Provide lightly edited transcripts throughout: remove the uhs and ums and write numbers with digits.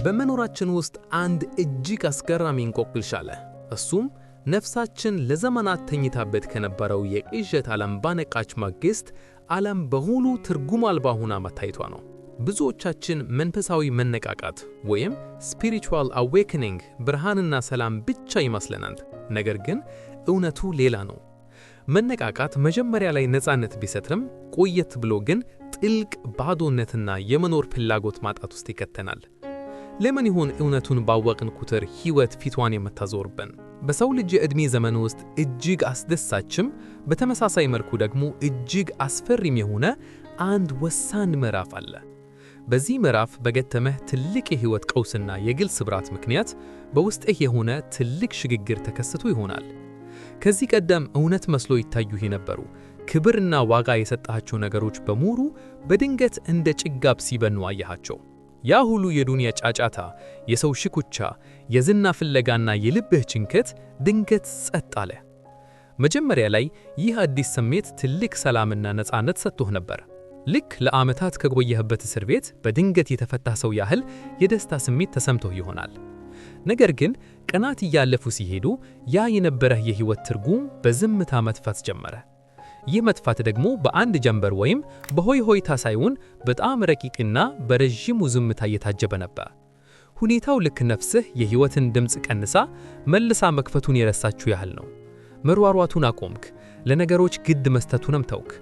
በመኖራችን ውስጥ አንድ እጅግ አስገራሚ እንቆቅልሽ አለ። እሱም ነፍሳችን ለዘመናት ተኝታበት ከነበረው የቅዠት ዓለም ባነቃች ማግስት ዓለም በሙሉ ትርጉም አልባ ሆና መታየቷ ነው። ብዙዎቻችን መንፈሳዊ መነቃቃት ወይም spiritual awakening ብርሃንና ሰላም ብቻ ይመስለናል። ነገር ግን እውነቱ ሌላ ነው። መነቃቃት መጀመሪያ ላይ ነፃነት ቢሰጥም ቆየት ብሎ ግን ጥልቅ ባዶነትና የመኖር ፍላጎት ማጣት ውስጥ ይከተናል። ለምን ይሆን እውነቱን ባወቅን ቁጥር ሕይወት ፊቷን የምታዞርብን? በሰው ልጅ የዕድሜ ዘመን ውስጥ እጅግ አስደሳችም በተመሳሳይ መልኩ ደግሞ እጅግ አስፈሪም የሆነ አንድ ወሳኝ ምዕራፍ አለ። በዚህ ምዕራፍ በገጠመህ ትልቅ የሕይወት ቀውስና የግል ስብራት ምክንያት በውስጥህ የሆነ ትልቅ ሽግግር ተከስቶ ይሆናል። ከዚህ ቀደም እውነት መስሎ ይታዩህ የነበሩ ክብርና ዋጋ የሰጣቸው ነገሮች በሙሉ በድንገት እንደ ጭጋብ ሲበኑ አየሃቸው። ያ ሁሉ የዱንያ ጫጫታ፣ የሰው ሽኩቻ፣ የዝና ፍለጋና የልብህ ጭንቀት ድንገት ጸጥ አለ። መጀመሪያ ላይ ይህ አዲስ ስሜት ትልቅ ሰላምና ነፃነት ሰጥቶህ ነበር። ልክ ለዓመታት ከቆየህበት እስር ቤት በድንገት የተፈታ ሰው ያህል የደስታ ስሜት ተሰምቶህ ይሆናል። ነገር ግን ቀናት እያለፉ ሲሄዱ ያ የነበረህ የሕይወት ትርጉም በዝምታ መጥፋት ጀመረ። ይህ መጥፋት ደግሞ በአንድ ጀንበር ወይም በሆይ ሆይታ ሳይሆን በጣም ረቂቅና በረዥሙ ዝምታ እየታጀበ ነበር። ሁኔታው ልክ ነፍስህ የሕይወትን ድምፅ ቀንሳ መልሳ መክፈቱን የረሳችሁ ያህል ነው። መሯሯቱን አቆምክ፣ ለነገሮች ግድ መስጠቱንም ተውክ።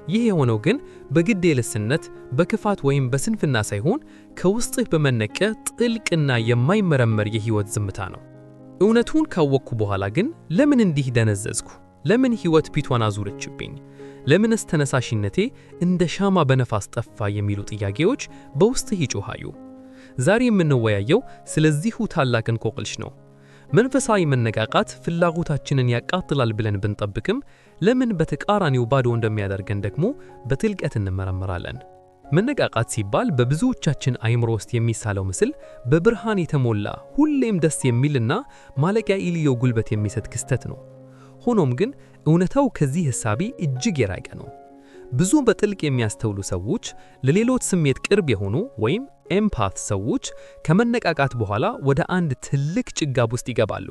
ይህ የሆነው ግን በግድ የለስነት በክፋት ወይም በስንፍና ሳይሆን ከውስጥህ በመነቀ ጥልቅና የማይመረመር የሕይወት ዝምታ ነው። እውነቱን ካወቅኩ በኋላ ግን ለምን እንዲህ ደነዘዝኩ? ለምን ሕይወት ፊቷን አዙረችብኝ? ለምንስ ተነሳሽነቴ እንደ ሻማ በነፋስ ጠፋ? የሚሉ ጥያቄዎች በውስጥህ ይጮኻሉ። ዛሬ የምንወያየው ስለዚሁ ታላቅ እንቆቅልሽ ነው። መንፈሳዊ መነቃቃት ፍላጎታችንን ያቃጥላል ብለን ብንጠብቅም ለምን በተቃራኒው ባዶ እንደሚያደርገን ደግሞ በጥልቀት እንመረምራለን። መነቃቃት ሲባል በብዙዎቻችን አእምሮ ውስጥ የሚሳለው ምስል በብርሃን የተሞላ ሁሌም ደስ የሚልና ማለቂያ የሌለው ጉልበት የሚሰጥ ክስተት ነው። ሆኖም ግን እውነታው ከዚህ ሕሳቤ እጅግ የራቀ ነው። ብዙ በጥልቅ የሚያስተውሉ ሰዎች፣ ለሌሎች ስሜት ቅርብ የሆኑ ወይም ኤምፓት ሰዎች ከመነቃቃት በኋላ ወደ አንድ ትልቅ ጭጋብ ውስጥ ይገባሉ።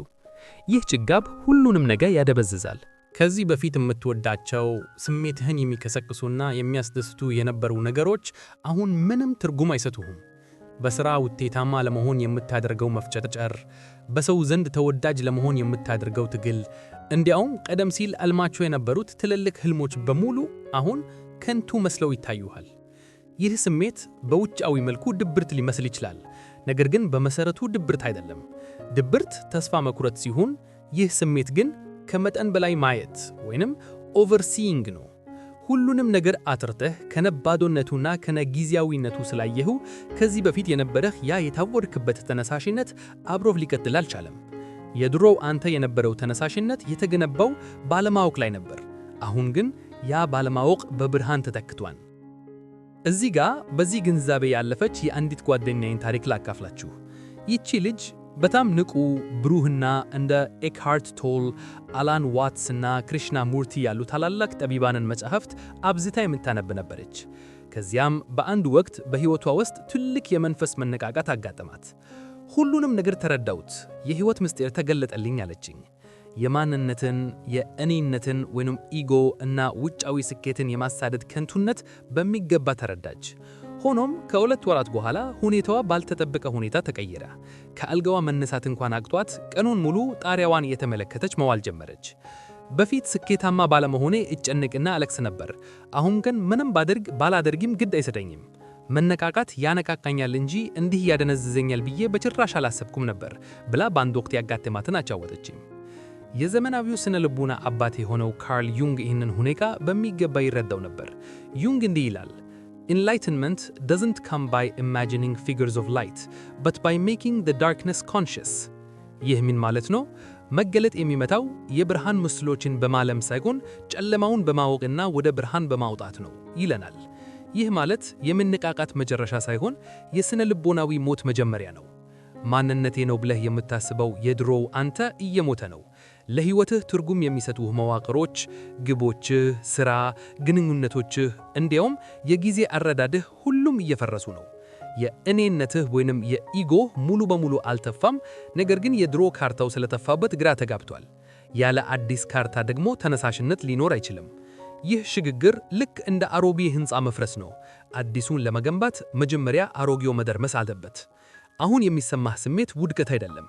ይህ ጭጋብ ሁሉንም ነገር ያደበዝዛል። ከዚህ በፊት የምትወዳቸው ስሜትህን የሚቀሰቅሱና የሚያስደስቱ የነበሩ ነገሮች አሁን ምንም ትርጉም አይሰጡህም። በሥራ ውጤታማ ለመሆን የምታደርገው መፍጨርጨር፣ በሰው ዘንድ ተወዳጅ ለመሆን የምታደርገው ትግል፣ እንዲያውም ቀደም ሲል አልማቸው የነበሩት ትልልቅ ህልሞች በሙሉ አሁን ከንቱ መስለው ይታዩሃል። ይህ ስሜት በውጫዊ መልኩ ድብርት ሊመስል ይችላል። ነገር ግን በመሰረቱ ድብርት አይደለም። ድብርት ተስፋ መቁረጥ ሲሆን፣ ይህ ስሜት ግን ከመጠን በላይ ማየት ወይንም ኦቨርሲይንግ ነው። ሁሉንም ነገር አጥርተህ ከነባዶነቱና ከነጊዜያዊነቱ ስላየሁ ከዚህ በፊት የነበረህ ያ የታወርክበት ተነሳሽነት አብሮህ ሊቀጥል አልቻለም። የድሮው አንተ የነበረው ተነሳሽነት የተገነባው ባለማወቅ ላይ ነበር። አሁን ግን ያ ባለማወቅ በብርሃን ተተክቷል። እዚህ ጋር በዚህ ግንዛቤ ያለፈች የአንዲት ጓደኛዬን ታሪክ ላካፍላችሁ። ይቺ ልጅ በጣም ንቁ፣ ብሩህና እንደ ኤክሃርት ቶል፣ አላን ዋትስ እና ክሪሽና ሙርቲ ያሉ ታላላቅ ጠቢባንን መጻሕፍት አብዝታ የምታነብ ነበረች። ከዚያም በአንድ ወቅት በሕይወቷ ውስጥ ትልቅ የመንፈስ መነቃቃት አጋጠማት። ሁሉንም ነገር ተረዳሁት፣ የሕይወት ምስጢር ተገለጠልኝ አለችኝ። የማንነትን፣ የእኔነትን ወይንም ኢጎ እና ውጫዊ ስኬትን የማሳደድ ከንቱነት በሚገባ ተረዳች። ሆኖም ከሁለት ወራት በኋላ ሁኔታዋ ባልተጠበቀ ሁኔታ ተቀየረ። ከአልጋዋ መነሳት እንኳን አቅቷት ቀኑን ሙሉ ጣሪያዋን እየተመለከተች መዋል ጀመረች። በፊት ስኬታማ ባለመሆኔ እጨነቅና አለቅስ ነበር። አሁን ግን ምንም ባላደርግም ግድ አይሰጠኝም። መነቃቃት ያነቃቃኛል እንጂ እንዲህ ያደነዝዘኛል ብዬ በጭራሽ አላሰብኩም ነበር ብላ በአንድ ወቅት ያጋጠማትን አጫወተችኝ። የዘመናዊው ስነ ልቡና አባት የሆነው ካርል ዩንግ ይህንን ሁኔታ በሚገባ ይረዳው ነበር። ዩንግ እንዲህ ይላል: Enlightenment doesn't come by imagining figures of light, but by making the darkness conscious. ይህ ምን ማለት ነው? መገለጥ የሚመጣው የብርሃን ምስሎችን በማለም ሳይሆን ጨለማውን በማወቅና ወደ ብርሃን በማውጣት ነው ይለናል። ይህ ማለት የመነቃቃት መጨረሻ ሳይሆን የስነ ልቦናዊ ሞት መጀመሪያ ነው። ማንነቴ ነው ብለህ የምታስበው የድሮው አንተ እየሞተ ነው። ለሕይወትህ ትርጉም የሚሰጡህ መዋቅሮች፣ ግቦችህ፣ ሥራ፣ ግንኙነቶችህ እንዲያውም የጊዜ አረዳድህ ሁሉም እየፈረሱ ነው። የእኔነትህ ወይንም የኢጎ ሙሉ በሙሉ አልተፋም፣ ነገር ግን የድሮ ካርታው ስለተፋበት ግራ ተጋብቷል። ያለ አዲስ ካርታ ደግሞ ተነሳሽነት ሊኖር አይችልም። ይህ ሽግግር ልክ እንደ አሮጌ ሕንፃ መፍረስ ነው። አዲሱን ለመገንባት መጀመሪያ አሮጌው መደርመስ አለበት። አሁን የሚሰማህ ስሜት ውድቀት አይደለም።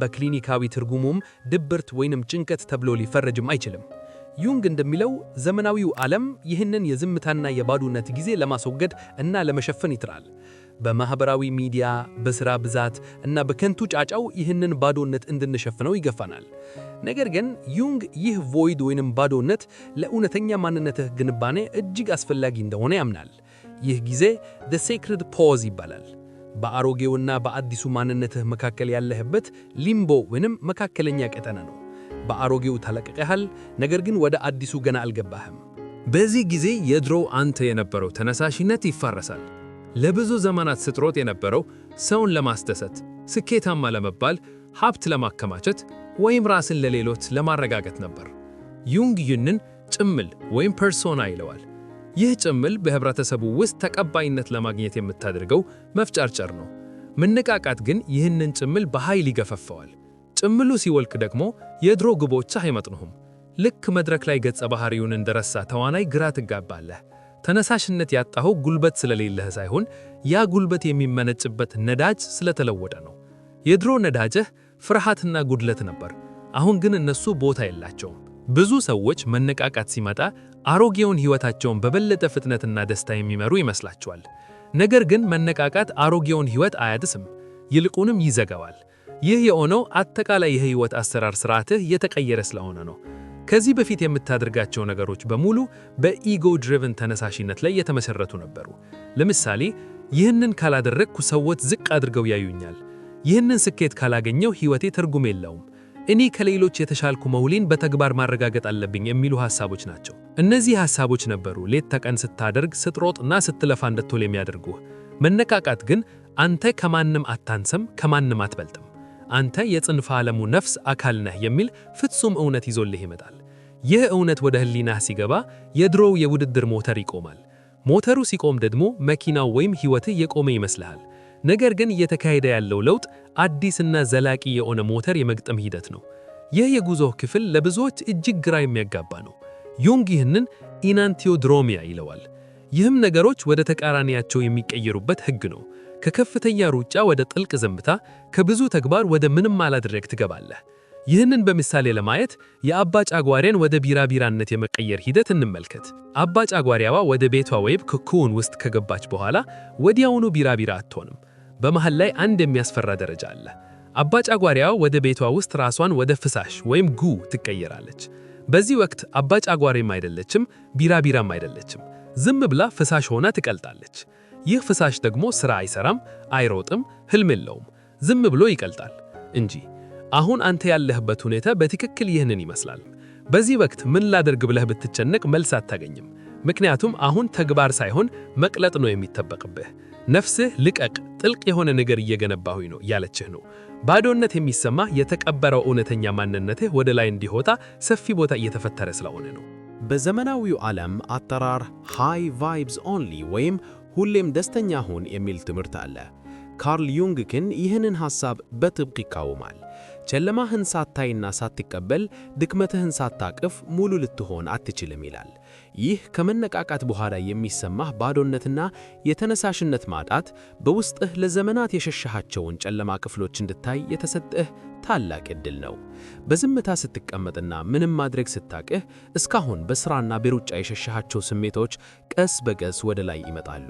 በክሊኒካዊ ትርጉሙም ድብርት ወይንም ጭንቀት ተብሎ ሊፈረጅም አይችልም። ዩንግ እንደሚለው ዘመናዊው ዓለም ይህንን የዝምታና የባዶነት ጊዜ ለማስወገድ እና ለመሸፈን ይጥራል። በማኅበራዊ ሚዲያ፣ በሥራ ብዛት እና በከንቱ ጫጫው ይህንን ባዶነት እንድንሸፍነው ይገፋናል። ነገር ግን ዩንግ ይህ ቮይድ ወይንም ባዶነት ለእውነተኛ ማንነትህ ግንባኔ እጅግ አስፈላጊ እንደሆነ ያምናል። ይህ ጊዜ the sacred pause ይባላል። በአሮጌውና በአዲሱ ማንነትህ መካከል ያለህበት ሊምቦ ወይንም መካከለኛ ቀጠና ነው። በአሮጌው ተለቅቀሃል፣ ነገር ግን ወደ አዲሱ ገና አልገባህም። በዚህ ጊዜ የድሮው አንተ የነበረው ተነሳሽነት ይፋረሳል። ለብዙ ዘመናት ስትሮጥ የነበረው ሰውን ለማስደሰት፣ ስኬታማ ለመባል፣ ሀብት ለማከማቸት ወይም ራስን ለሌሎች ለማረጋገጥ ነበር። ዩንግ ይህንን ጭምብል ወይም ፐርሶና ይለዋል። ይህ ጭምብል በህብረተሰቡ ውስጥ ተቀባይነት ለማግኘት የምታደርገው መፍጨርጨር ነው። መነቃቃት ግን ይህንን ጭምብል በኃይል ይገፈፈዋል። ጭምብሉ ሲወልቅ ደግሞ የድሮ ግቦችህ አይመጥኑህም። ልክ መድረክ ላይ ገጸ ባህሪውን እንደረሳ ተዋናይ ግራ ትጋባለህ። ተነሳሽነት ያጣኸው ጉልበት ስለሌለህ ሳይሆን ያ ጉልበት የሚመነጭበት ነዳጅ ስለተለወጠ ነው። የድሮ ነዳጅህ ፍርሃትና ጉድለት ነበር። አሁን ግን እነሱ ቦታ የላቸውም። ብዙ ሰዎች መነቃቃት ሲመጣ አሮጌውን ሕይወታቸውን በበለጠ ፍጥነትና ደስታ የሚመሩ ይመስላቸዋል። ነገር ግን መነቃቃት አሮጌውን ሕይወት አያድስም፣ ይልቁንም ይዘጋዋል። ይህ የሆነው አጠቃላይ የሕይወት አሰራር ሥርዓትህ የተቀየረ ስለሆነ ነው። ከዚህ በፊት የምታደርጋቸው ነገሮች በሙሉ በኢጎ ድሪቨን ተነሳሽነት ላይ የተመሰረቱ ነበሩ። ለምሳሌ ይህንን ካላደረግኩ ሰዎች ዝቅ አድርገው ያዩኛል፣ ይህንን ስኬት ካላገኘው ሕይወቴ ትርጉም የለውም፣ እኔ ከሌሎች የተሻልኩ መሆኔን በተግባር ማረጋገጥ አለብኝ የሚሉ ሐሳቦች ናቸው። እነዚህ ሐሳቦች ነበሩ ሌት ተቀን ስታደርግ፣ ስትሮጥና ስትለፋ እንድትውል የሚያደርጉህ። መነቃቃት ግን አንተ ከማንም አታንስም፣ ከማንም አትበልጥም፣ አንተ የጽንፈ ዓለሙ ነፍስ አካል ነህ የሚል ፍጹም እውነት ይዞልህ ይመጣል። ይህ እውነት ወደ ህሊናህ ሲገባ የድሮው የውድድር ሞተር ይቆማል። ሞተሩ ሲቆም ደግሞ መኪናው ወይም ሕይወትህ የቆመ ይመስልሃል። ነገር ግን እየተካሄደ ያለው ለውጥ አዲስና ዘላቂ የሆነ ሞተር የመግጠም ሂደት ነው። ይህ የጉዞህ ክፍል ለብዙዎች እጅግ ግራ የሚያጋባ ነው። ዩንግ ይህንን ኢናንቲዮድሮሚያ ይለዋል። ይህም ነገሮች ወደ ተቃራኒያቸው የሚቀየሩበት ሕግ ነው። ከከፍተኛ ሩጫ ወደ ጥልቅ ዝምታ፣ ከብዙ ተግባር ወደ ምንም አላድረግ ትገባለህ። ይህንን በምሳሌ ለማየት የአባ ጫጓሬን ወደ ቢራቢራነት የመቀየር ሂደት እንመልከት። አባ ጫጓሪያዋ ወደ ቤቷ ወይም ኮኮን ውስጥ ከገባች በኋላ ወዲያውኑ ቢራቢራ አትሆንም። በመሃል ላይ አንድ የሚያስፈራ ደረጃ አለ። አባ ጫጓሪያዋ ወደ ቤቷ ውስጥ ራሷን ወደ ፍሳሽ ወይም ጉ ትቀየራለች። በዚህ ወቅት አባ ጫጓሬም አይደለችም፣ ቢራቢራም አይደለችም። ዝም ብላ ፍሳሽ ሆና ትቀልጣለች። ይህ ፍሳሽ ደግሞ ሥራ አይሰራም፣ አይሮጥም፣ ህልም የለውም፣ ዝም ብሎ ይቀልጣል እንጂ። አሁን አንተ ያለህበት ሁኔታ በትክክል ይህንን ይመስላል። በዚህ ወቅት ምን ላደርግ ብለህ ብትጨነቅ መልስ አታገኝም። ምክንያቱም አሁን ተግባር ሳይሆን መቅለጥ ነው የሚጠበቅብህ። ነፍስህ ልቀቅ፣ ጥልቅ የሆነ ነገር እየገነባሁኝ ነው ያለችህ ነው። ባዶነት የሚሰማህ የተቀበረው እውነተኛ ማንነትህ ወደ ላይ እንዲወጣ ሰፊ ቦታ እየተፈጠረ ስለሆነ ነው። በዘመናዊው ዓለም አጠራር ሃይ ቫይብስ ኦንሊ ወይም ሁሌም ደስተኛ ሁን የሚል ትምህርት አለ። ካርል ዩንግ ግን ይህንን ሐሳብ በጥብቅ ይቃወማል። ጨለማህን ሳታይና ሳትቀበል፣ ድክመትህን ሳታቅፍ ሙሉ ልትሆን አትችልም ይላል። ይህ ከመነቃቃት በኋላ የሚሰማህ ባዶነትና የተነሳሽነት ማጣት በውስጥህ ለዘመናት የሸሻሃቸውን ጨለማ ክፍሎች እንድታይ የተሰጠህ ታላቅ ዕድል ነው። በዝምታ ስትቀመጥና ምንም ማድረግ ስታቅህ እስካሁን በሥራና በሩጫ የሸሻሃቸው ስሜቶች ቀስ በቀስ ወደ ላይ ይመጣሉ።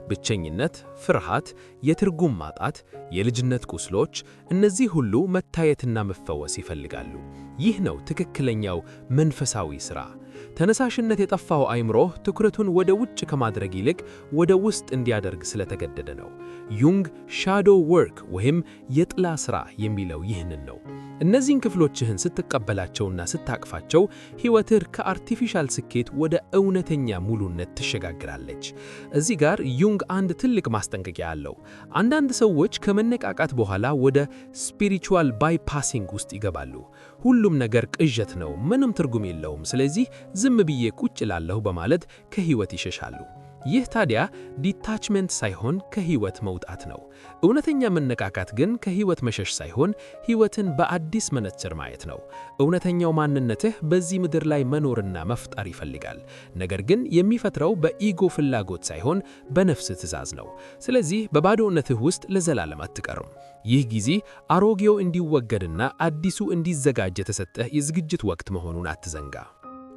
ብቸኝነት፣ ፍርሃት፣ የትርጉም ማጣት፣ የልጅነት ቁስሎች፣ እነዚህ ሁሉ መታየትና መፈወስ ይፈልጋሉ። ይህ ነው ትክክለኛው መንፈሳዊ ሥራ። ተነሳሽነት የጠፋ የጠፋው አይምሮህ ትኩረቱን ወደ ውጭ ከማድረግ ይልቅ ወደ ውስጥ እንዲያደርግ ስለተገደደ ነው። ዩንግ ሻዶው ወርክ ወይም የጥላ ሥራ የሚለው ይህንን ነው። እነዚህን ክፍሎችህን ስትቀበላቸውና ስታቅፋቸው ሕይወትህ ከአርቲፊሻል ስኬት ወደ እውነተኛ ሙሉነት ትሸጋግራለች። እዚህ ጋር ዩንግ አንድ ትልቅ ማስጠንቀቂያ አለው። አንዳንድ ሰዎች ከመነቃቃት በኋላ ወደ ስፒሪቹዋል ባይፓሲንግ ውስጥ ይገባሉ። ሁሉም ነገር ቅዠት ነው፣ ምንም ትርጉም የለውም፣ ስለዚህ ዝም ብዬ ቁጭ ላለሁ በማለት ከሕይወት ይሸሻሉ። ይህ ታዲያ ዲታችመንት ሳይሆን ከሕይወት መውጣት ነው። እውነተኛ መነቃቃት ግን ከሕይወት መሸሽ ሳይሆን ሕይወትን በአዲስ መነጽር ማየት ነው። እውነተኛው ማንነትህ በዚህ ምድር ላይ መኖርና መፍጠር ይፈልጋል። ነገር ግን የሚፈጥረው በኢጎ ፍላጎት ሳይሆን በነፍስ ትእዛዝ ነው። ስለዚህ በባዶነትህ ውስጥ ለዘላለም አትቀርም። ይህ ጊዜ አሮጌው እንዲወገድና አዲሱ እንዲዘጋጅ የተሰጠህ የዝግጅት ወቅት መሆኑን አትዘንጋ።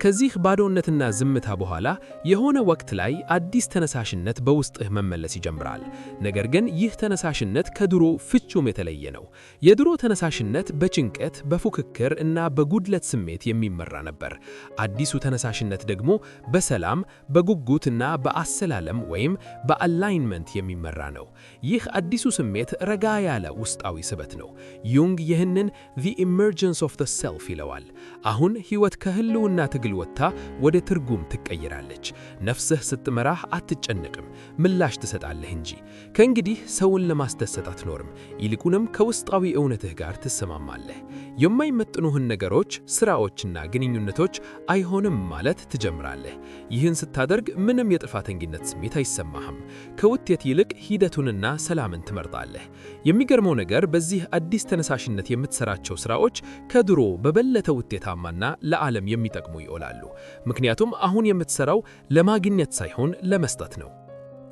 ከዚህ ባዶነትና ዝምታ በኋላ የሆነ ወቅት ላይ አዲስ ተነሳሽነት በውስጥህ መመለስ ይጀምራል። ነገር ግን ይህ ተነሳሽነት ከድሮ ፍጹም የተለየ ነው። የድሮ ተነሳሽነት በጭንቀት፣ በፉክክር እና በጉድለት ስሜት የሚመራ ነበር። አዲሱ ተነሳሽነት ደግሞ በሰላም፣ በጉጉት እና በአሰላለም ወይም በአላይንመንት የሚመራ ነው። ይህ አዲሱ ስሜት ረጋ ያለ ውስጣዊ ስበት ነው። ዩንግ ይህንን the emergence of the self ይለዋል። አሁን ሕይወት ከህልውና ትግል ወጥታ ወደ ትርጉም ትቀየራለች። ነፍስህ ስትመራህ አትጨነቅም፣ ምላሽ ትሰጣለህ እንጂ። ከእንግዲህ ሰውን ለማስደሰት አትኖርም፣ ይልቁንም ከውስጣዊ እውነትህ ጋር ትሰማማለህ። የማይመጥኑህን ነገሮች፣ ሥራዎችና ግንኙነቶች አይሆንም ማለት ትጀምራለህ። ይህን ስታደርግ ምንም የጥፋተኝነት ስሜት አይሰማህም። ከውጤት ይልቅ ሂደቱንና ሰላምን ትመርጣለህ። የሚገርመው ነገር በዚህ አዲስ ተነሳሽነት የምትሰራቸው ሥራዎች ከድሮ በበለጠ ውጤታማና ለዓለም የሚጠቅሙ ይሆናሉ። ምክንያቱም አሁን የምትሰራው ለማግኘት ሳይሆን ለመስጠት ነው።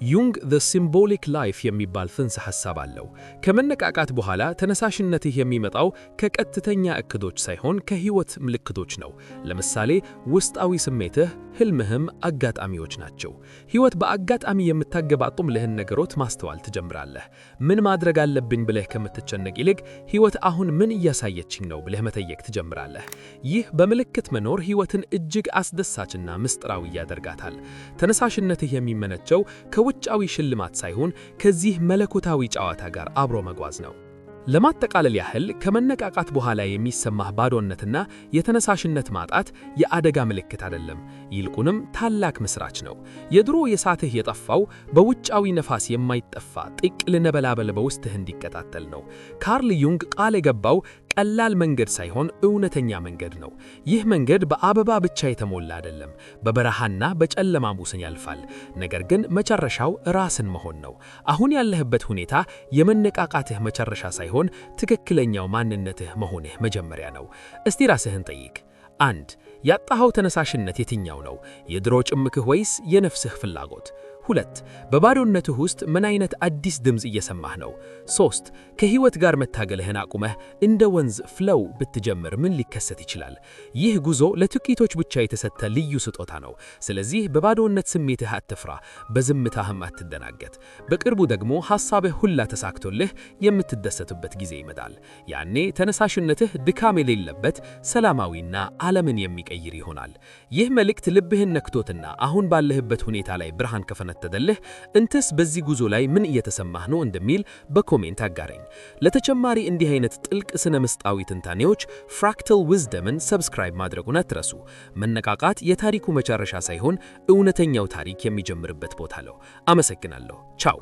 ዩንግ the symbolic life የሚባል ጽንሰ ሐሳብ አለው። ከመነቃቃት በኋላ ተነሳሽነትህ የሚመጣው ከቀጥተኛ እቅዶች ሳይሆን ከሕይወት ምልክቶች ነው። ለምሳሌ ውስጣዊ ስሜትህ፣ ሕልምህም አጋጣሚዎች ናቸው። ሕይወት በአጋጣሚ የምታገባጡምልህን ነገሮች ማስተዋል ትጀምራለህ። ምን ማድረግ አለብኝ ብለህ ከምትጨነቅ ይልቅ ሕይወት አሁን ምን እያሳየችኝ ነው ብለህ መጠየቅ ትጀምራለህ። ይህ በምልክት መኖር ሕይወትን እጅግ አስደሳችና ምስጢራዊ ያደርጋታል። ተነሳሽነትህ የሚመነጨው ውጫዊ ሽልማት ሳይሆን ከዚህ መለኮታዊ ጨዋታ ጋር አብሮ መጓዝ ነው። ለማጠቃለል ያህል ከመነቃቃት በኋላ የሚሰማህ ባዶነትና የተነሳሽነት ማጣት የአደጋ ምልክት አይደለም፣ ይልቁንም ታላቅ ምስራች ነው። የድሮ የሳትህ የጠፋው በውጫዊ ነፋስ የማይጠፋ ጥቅል ነበልባል በውስጥህ እንዲቀጣጠል ነው። ካርል ዩንግ ቃል የገባው ቀላል መንገድ ሳይሆን እውነተኛ መንገድ ነው። ይህ መንገድ በአበባ ብቻ የተሞላ አይደለም፣ በበረሃና በጨለማ ውስጥ ያልፋል። ነገር ግን መጨረሻው ራስን መሆን ነው። አሁን ያለህበት ሁኔታ የመነቃቃትህ መጨረሻ ሳይሆን ትክክለኛው ማንነትህ መሆንህ መጀመሪያ ነው። እስቲ ራስህን ጠይቅ። 1. ያጣኸው ተነሳሽነት የትኛው ነው? የድሮ ጭምክህ ወይስ የነፍስህ ፍላጎት? 2. በባዶነትህ ውስጥ ምን አይነት አዲስ ድምፅ እየሰማህ ነው? 3. ከሕይወት ጋር መታገልህን አቁመህ እንደ ወንዝ ፍለው ብትጀምር ምን ሊከሰት ይችላል? ይህ ጉዞ ለጥቂቶች ብቻ የተሰጠ ልዩ ስጦታ ነው። ስለዚህ በባዶነት ስሜትህ አትፍራ፣ በዝምታህም አትደናገጥ። በቅርቡ ደግሞ ሐሳብህ ሁላ ተሳክቶልህ የምትደሰትበት ጊዜ ይመጣል። ያኔ ተነሳሽነትህ ድካም የሌለበት ሰላማዊና ዓለምን የሚቀይር ይሆናል። ይህ መልእክት ልብህን ነክቶትና አሁን ባለህበት ሁኔታ ላይ ብርሃን ከፈነተደልህ እንትስ በዚህ ጉዞ ላይ ምን እየተሰማህ ነው እንደሚል በኮሜንት አጋረኝ። ለተጨማሪ እንዲህ አይነት ጥልቅ ስነ ምስጣዊ ትንታኔዎች ፍራክታል ዊዝደምን ሰብስክራይብ ማድረጉን አትረሱ። መነቃቃት የታሪኩ መጨረሻ ሳይሆን እውነተኛው ታሪክ የሚጀምርበት ቦታ ነው። አመሰግናለሁ። ቻው።